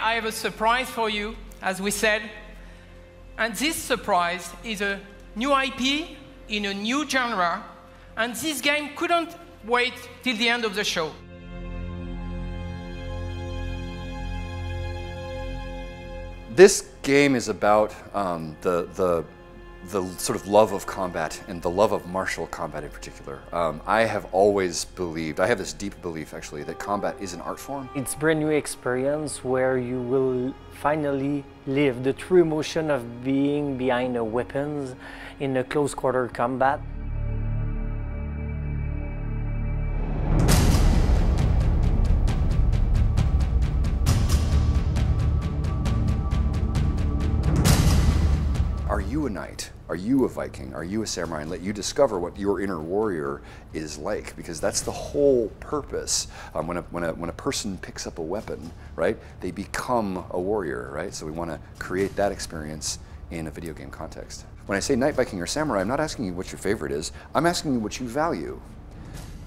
I have a surprise for you, as we said. And this surprise is a new IP in a new genre. And this game couldn't wait till the end of the show. This game is about the sort of love of combat and the love of martial combat in particular. I have always believed, I have this deep belief actually, that combat is an art form. It's a brand new experience where you will finally live the true emotion of being behind the weapons in a close quarter combat. Are you a knight? Are you a Viking? Are you a samurai? And let you discover what your inner warrior is like, because that's the whole purpose. When a person picks up a weapon, right, they become a warrior, right? So we want to create that experience in a video game context. When I say knight, Viking, or samurai, I'm not asking you what your favorite is. I'm asking you what you value.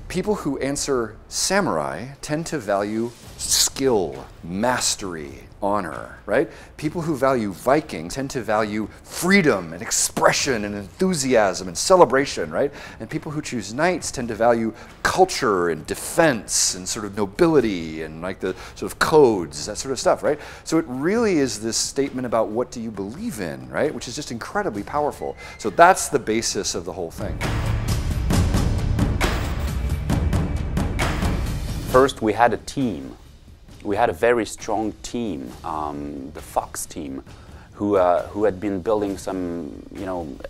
People who answer samurai tend to value skill, mastery, honor, right? People who value Viking tend to value freedom and expression and enthusiasm and celebration, right? And people who choose knights tend to value culture and defense and sort of nobility and like the sort of codes, that sort of stuff, right? So it really is this statement about what do you believe in, right? Which is just incredibly powerful. So that's the basis of the whole thing. First, we had a team. We had a very strong team, the Fox team, who had been building some,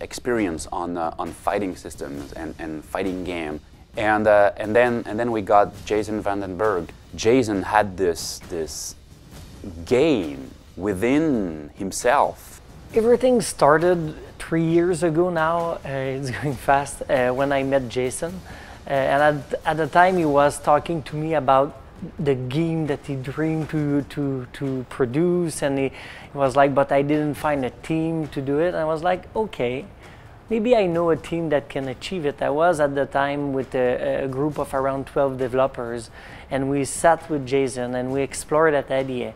experience on fighting systems and fighting game. And then we got Jason Vandenberg. Jason had this game within himself. Everything started 3 years ago now. It's going fast. When I met Jason. And at the time he was talking to me about the game that he dreamed to produce, and he was like, but I didn't find a team to do it. And I was like, okay, maybe I know a team that can achieve it. I was at the time with a group of around 12 developers, and we sat with Jason and we explored that idea.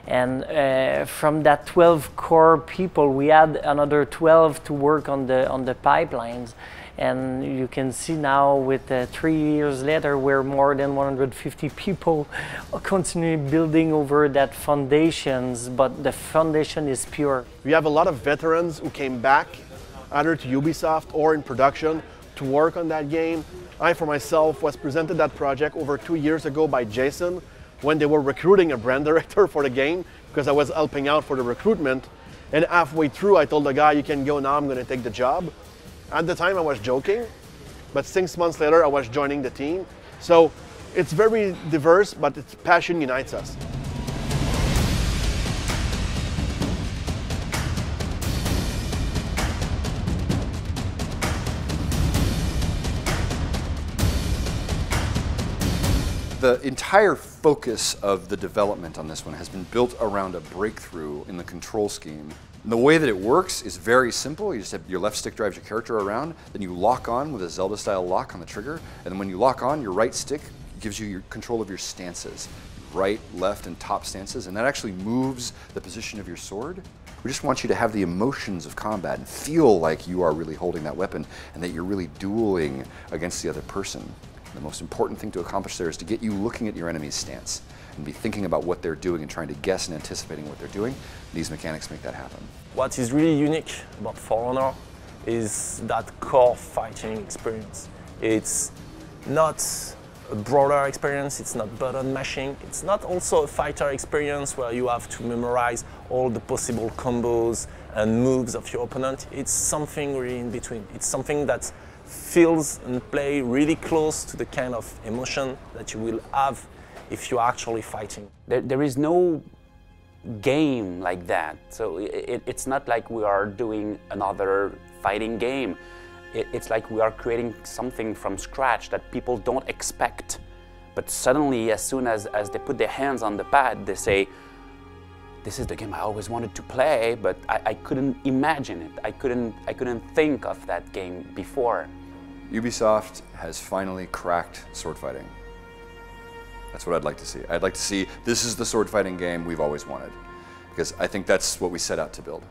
And from that 12 core people, we had another 12 to work on the pipelines. And you can see now with 3 years later, we're more than 150 people continuing building over that foundations, but the foundation is pure. We have a lot of veterans who came back either to Ubisoft or in production to work on that game. I, for myself, was presented that project over 2 years ago by Jason when they were recruiting a brand director for the game, because I was helping out for the recruitment. And halfway through, I told the guy, you can go now, I'm going to take the job. At the time I was joking, but 6 months later I was joining the team. So it's very diverse, but its passion unites us. The entire focus of the development on this one has been built around a breakthrough in the control scheme. And the way that it works is very simple. You just have your left stick drives your character around, then you lock on with a Zelda-style lock on the trigger, and then when you lock on, your right stick gives you your control of your stances. Right, left, and top stances, and that actually moves the position of your sword. We just want you to have the emotions of combat and feel like you are really holding that weapon and that you're really dueling against the other person. The most important thing to accomplish there is to get you looking at your enemy's stance and be thinking about what they're doing and trying to guess and anticipating what they're doing. These mechanics make that happen. What is really unique about For Honor is that core fighting experience. It's not a brawler experience, it's not button mashing, it's not also a fighter experience where you have to memorize all the possible combos and moves of your opponent. It's something really in between. It's something that feels and play really close to the kind of emotion that you will have if you're actually fighting. There is no game like that, so it's not like we are doing another fighting game. It's like we are creating something from scratch that people don't expect, but suddenly as soon as they put their hands on the pad, they say, this is the game I always wanted to play, but I couldn't imagine it. I couldn't think of that game before. Ubisoft has finally cracked sword fighting. That's what I'd like to see. I'd like to see this is the sword fighting game we've always wanted, because I think that's what we set out to build.